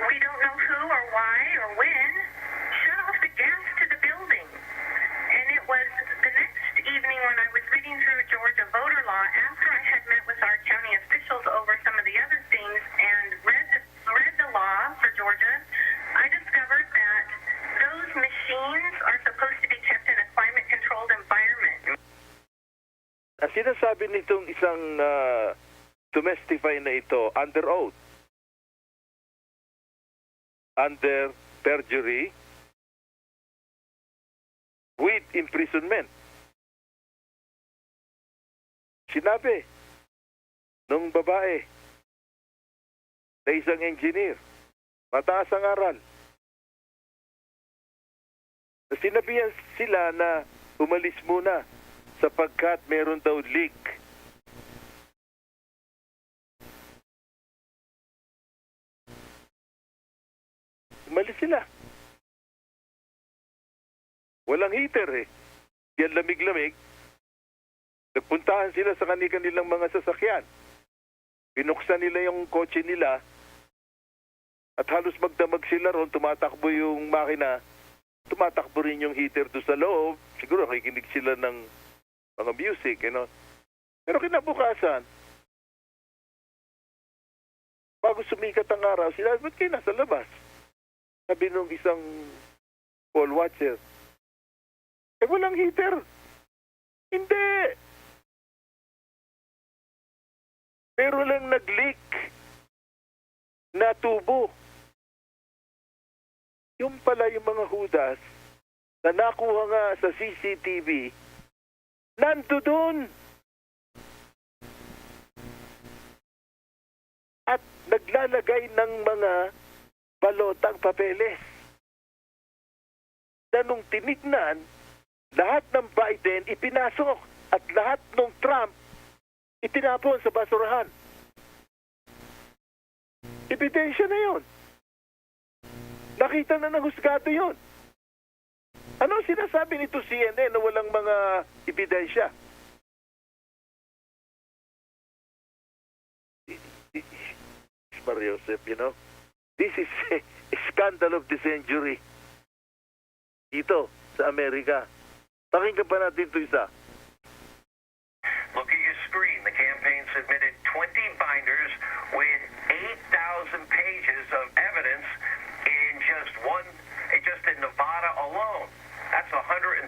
we don't know who or why or when, shut off the gas to the building. And it was the next evening when I was reading through Georgia voter law, after I had met with our county officials over some of the other things and read the law for Georgia, I discovered that those machines are supposed to be kept in a climate-controlled environment. Ang sinasabi nitong isang tumestify na ito under oath, under perjury, with imprisonment. Sinabi nung babae na isang engineer, mataas ang aral, na sinabihan sila na umalis muna sapagkat meron daw leak. Umalis sila. Walang heater eh. Yan lamig-lamig. Nagpuntahan sila sa kanilang mga sasakyan. Binuksan nila yung kotse nila at halos magdamag sila ron, tumatakbo yung makina, tumatakbo rin yung heater doon sa loob. Siguro nakikinig sila ng mga music, you know. Pero kinabukasan, bago sumikat ang araw, sila, ba't kayo nasa labas? Sabi nung isang poll watcher, walang heater. Hindi. Pero lang nag-leak na tubo. Yung pala yung mga hudas na nakuha nga sa CCTV, nando doon. At naglalagay ng mga balotang papeles. Na nung tinignan, lahat ng Biden ipinasok at lahat ng Trump itinapon sa basurahan. Ebidensya na yun. Nakita na ng husgado yun. Ano sinasabi nito CNN na walang mga ebidensya? Mario Joseph, you know, this is a scandal of the century. Dito, sa Amerika. Pakinggan pa natin ito isa. Look at your screen. The campaign submitted 20 binders with 8,000 pages of evidence in just in Nevada alone. That's 130,000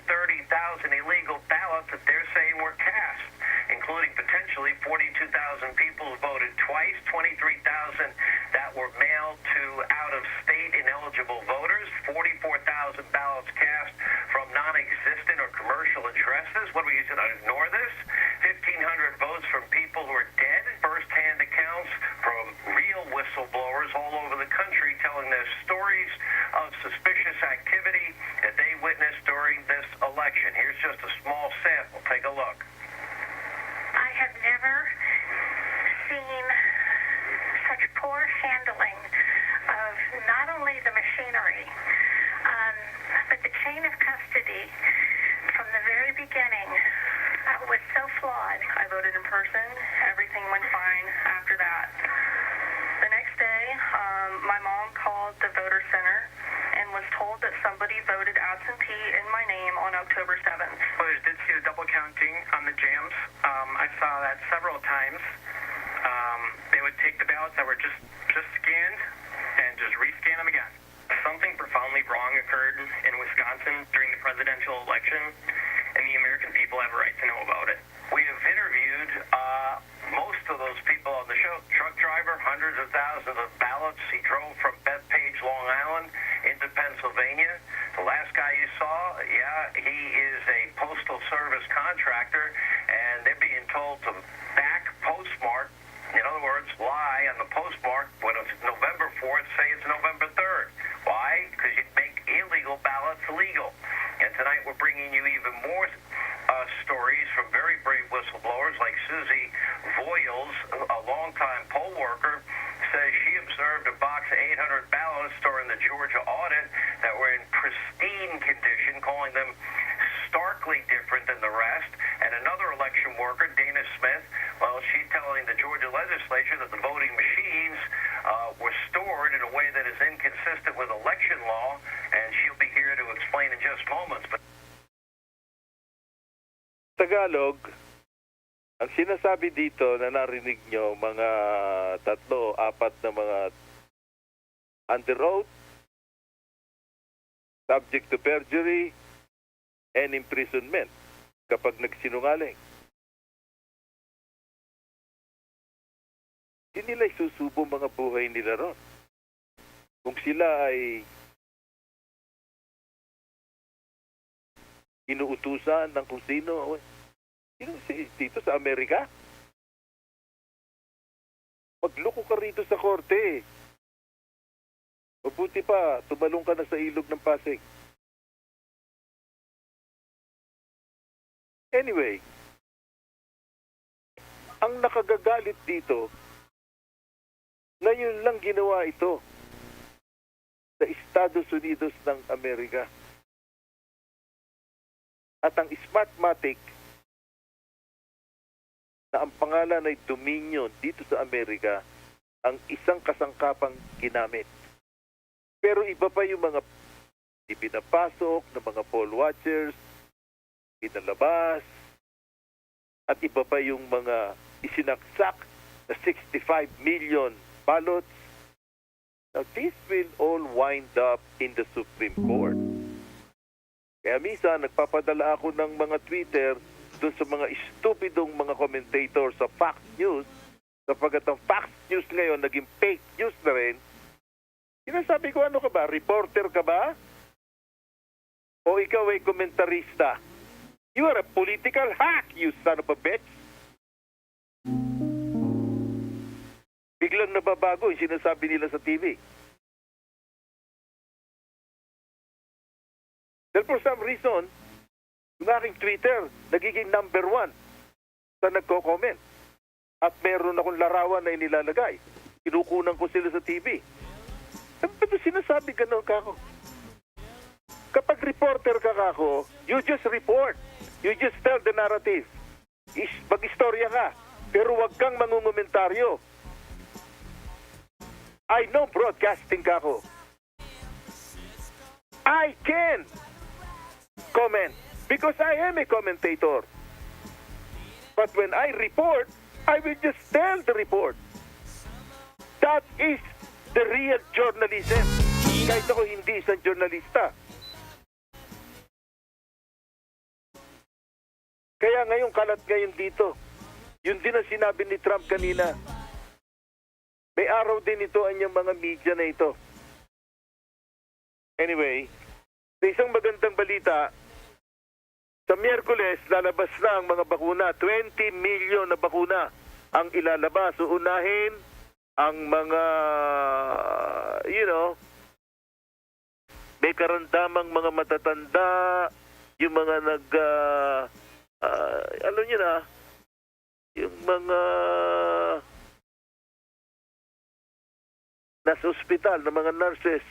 illegal ballots that they're saying were cast, including potentially 42,000 people who voted twice, 23,000 that were mailed to out-of-state ineligible voters, 44,000 ballots cast from non-existent or commercial addresses. What are we using to ignore this? 1,500 votes from people who are dead, first-hand accounts from real whistleblowers all over the country telling their stories of suspicious activity that they witnessed during this election. Here's just a small sample. Take a look. I have never seen such poor handling of not only the machinery, but the chain of custody. very beginning was so flawed. I voted in person. Everything went fine after that. The next day, my mom called the voter center and was told that somebody voted absentee in my name on October 7th. Well, I did see the double counting on the jams. I saw that several times. They would take the ballots that were just scanned and just rescan them again. Something profoundly wrong occurred in Wisconsin during the presidential election, and the American people have a right to know about it. We have interviewed most of those people on the show. Truck driver, hundreds of thousands of ballots. He drove from Bethpage, Long Island, into Pennsylvania. The last guy you saw, he is a postal service contractor, and they're being told to back postmark. In other words, lie on the postmark when it's November 4th, say it's November 3rd. Why? Because you make illegal ballots legal. And tonight we're bringing you even more stories from very brave whistleblowers like Susie Voiles, a longtime poll worker, says she observed a box of 800 ballots during the Georgia audit that were in pristine condition, calling them starkly different than the rest. And another election worker, Dana Smith, well, she's telling the Georgia legislature that the voting machines were stored in a way that is inconsistent with election law, and she'll be here to explain in just moments. But Tagalog, ang sinasabi dito na narinig nyo, mga 3-4 na mga under oath, subject to perjury, and imprisonment kapag nagsinungaling. Hindi nila isusubo mga buhay nila ron. Kung sila ay inuutusan ng kung sino dito sa Amerika, magloko ka rito sa korte. Mabuti pa, tumalong ka na sa ilog ng Pasig. Anyway, ang nakagagalit dito, ngayon lang ginawa ito sa Estados Unidos ng Amerika. At ang Smartmatic, na ang pangalan ay Dominion dito sa Amerika, ang isang kasangkapang ginamit. Pero iba pa yung mga ipinapasok ng mga poll watchers, pinalabas, at iba pa yung mga isinaksak na 65 million ballots. Now, this will all wind up in the Supreme Court. Kaya minsan, nagpapadala ako ng mga Twitter doon sa mga estupidong mga commentator sa Fox News, sapagkat ang Fox News ngayon naging fake news na rin. Sinasabi ko, ano ka ba? Reporter ka ba? O ikaw ay komentarista? You are a political hack, you son of a bitch. Biglang nababago yung sinasabi nila sa TV. Then for some reason, yung aking Twitter, nagiging number 1 sa nagko-comment. At meron akong larawan na inilalagay. Kinukunan ko sila sa TV. Ba't sinasabi gano'n kako? Kapag reporter ka kako, you just report. You just tell the narrative. Mag-istorya ka. Pero wag kang mangungomentaryo. I know broadcasting kako. I can comment because I am a commentator. But when I report, I will just tell the report. That is the real journalism. Kahit ako hindi isang journalista. Kaya ngayon kalat ngayon dito. Yun din ang sinabi ni Trump kanina. May araw din ito ang yung mga media na ito. Anyway, sa isang magandang balita, sa Miyerkules, lalabas na ang mga bakuna. 20 million na bakuna ang ilalabas. Uunahin ang mga, may karamdamang mga matatanda, yung mga yung mga nasa ospital na mga nurses,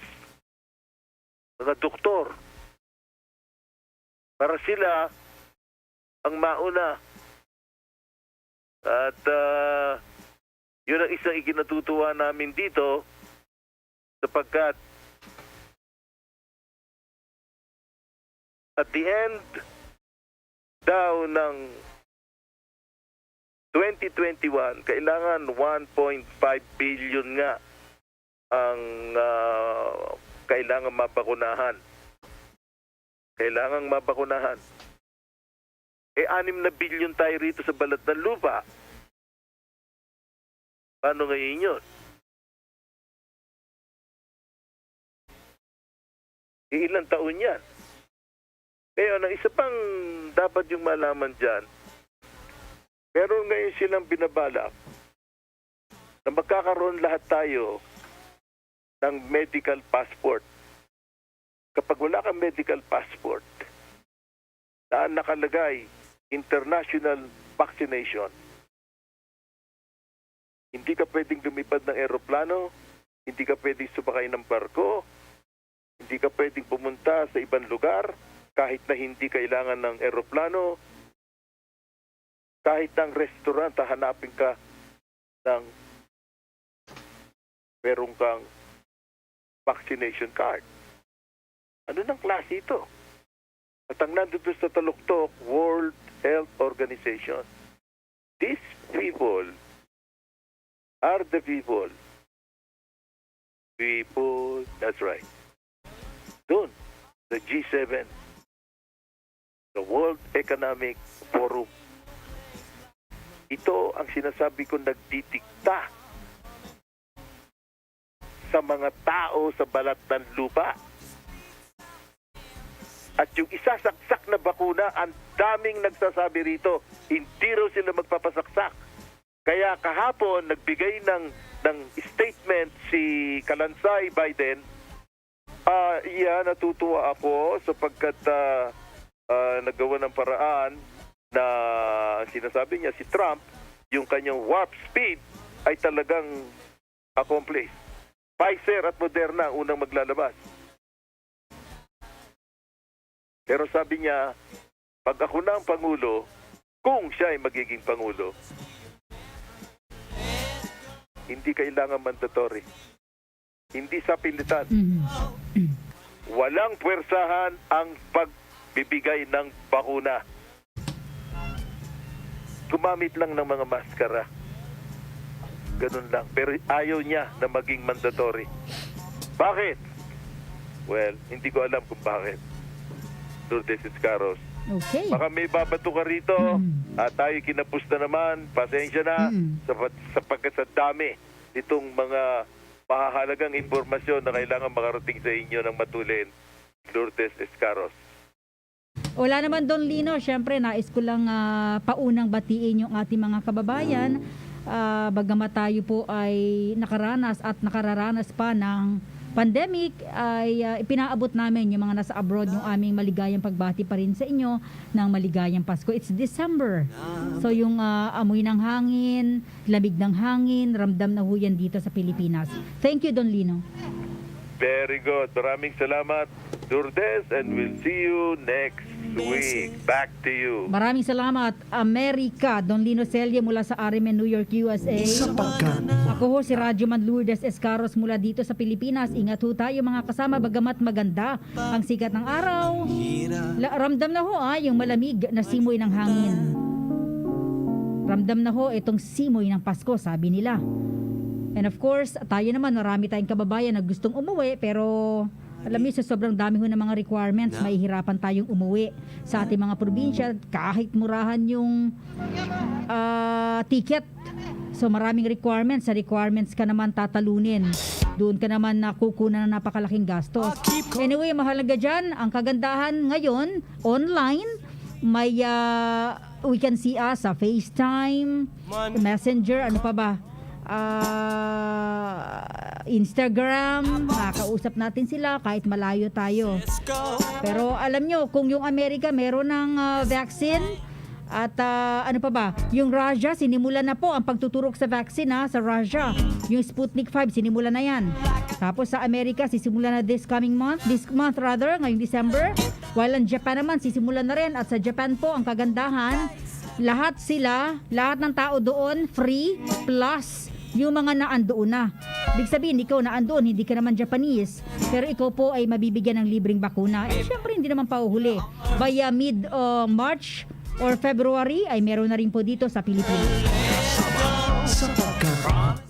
mga doktor, para sila ang mauna. At yun ang isang ikinatutuwa namin dito sapagkat at the end daw ng 2021, kailangan 1.5 billion nga ang kailangan mabakunahan. Kailangan mabakunahan. 6 na bilyon tayo rito sa balat ng lupa. Paano ngayon yun? Ilang taon yan? Kaya ang isa pang dapat yung malaman dyan, meron ngayon silang binabalak na magkakaroon lahat tayo ng medical passport. Kapag wala kang medical passport, na nakalagay international vaccination, hindi ka pwedeng lumipad ng eroplano, hindi ka pwedeng sumakay ng barko, hindi ka pwedeng pumunta sa ibang lugar kahit na hindi kailangan ng eroplano, kahit ng restaurant, hanapin ka ng meron kang vaccination card. Ano ng klase ito? At ang nandito sa taluktok, World Health Organization. These people are the people. People, that's right. Doon, the G7, the World Economic Forum. Ito ang sinasabi ko nagdidikta sa mga tao sa balat ng lupa. At yung isasaksak na bakuna, ang daming nagsasabi rito, hindi raw sila magpapasaksak. Kaya kahapon, nagbigay ng statement si Kalansay Biden. Natutuwa ako sapagkat nagawa ng paraan na sinasabi niya si Trump, yung kanyang warp speed ay talagang accomplished. Pfizer at Moderna ang unang maglalabas. Pero sabi niya, pag ako na ang Pangulo, kung siya ay magiging Pangulo, hindi kailangan mandatory. Hindi sa pilitan. Walang puwersahan ang pagbibigay ng bakuna. Gumamit lang ng mga maskara. Ganun lang. Pero ayaw niya na maging mandatory. Bakit? Well, hindi ko alam kung bakit. Lourdes, Escaros. Okay. Baka may babato ka rito at tayo kinapos na naman. Pasensya na sapagkat sa dami nitong mga mahahalagang impormasyon na kailangan makarating sa inyo ng matulin. Lourdes, Escaros. Wala naman Don Lino, syempre nais ko lang paunang batiin yung ating mga kababayan. Bagamat tayo po ay nakaranas at nakararanas pa ng pandemic, ay ipinaabot namin yung mga nasa abroad yung aming maligayang pagbati pa rin sa inyo ng maligayang Pasko. It's December. So yung amoy ng hangin, lamig ng hangin, ramdam na ho yan dito sa Pilipinas. Thank you, Don Lino. Very good. Maraming salamat, Lourdes, and we'll see you next week. Back to you. Maraming salamat, America. Don Lino Celle mula sa RMN New York, USA. Sapagkat Mahal. Ako ho si Radyo Man Lourdes Escaros mula dito sa Pilipinas. Ingat ho tayo mga kasama, bagamat maganda ang sikat ng araw. Ramdam na ho yung malamig na simoy ng hangin. Ramdam na ho itong simoy ng Pasko, sabi nila. And of course, tayo naman, marami tayong kababayan na gustong umuwi, pero alam niyo, sa sobrang dami ho ng mga requirements, mahihirapan tayong umuwi sa ating mga probinsya kahit murahan yung ticket. So maraming requirements. Sa requirements ka naman tatalunin. Doon ka naman nakukunan ng napakalaking gastos. Anyway, mahalaga dyan, ang kagandahan ngayon, online, may we can see us sa FaceTime, Messenger, ano pa ba? Instagram, makakausap natin sila kahit malayo tayo. Pero alam nyo, kung yung Amerika meron ng vaccine at ano pa ba, yung Russia, sinimula na po ang pagtuturok sa vaccine sa Russia. Yung Sputnik 5, sinimula na yan. Tapos sa Amerika, sisimula na this month ngayong December. While ang Japan naman, sisimula na rin. At sa Japan po, ang kagandahan, lahat ng tao doon, free, plus yung mga naandoon na. Ibig sabihin, ikaw naandoon, hindi ka naman Japanese, pero ikaw po ay mabibigyan ng libreng bakuna. Syempre, hindi naman pauhuli. By mid-March or February, ay meron na rin po dito sa Pilipinas.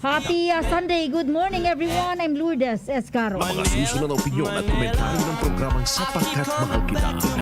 Happy Sunday! Good morning everyone! I'm Lourdes Escaros. Mga susunod na opinyon at komentaryo ng programang Sapagkat Mahal Kita.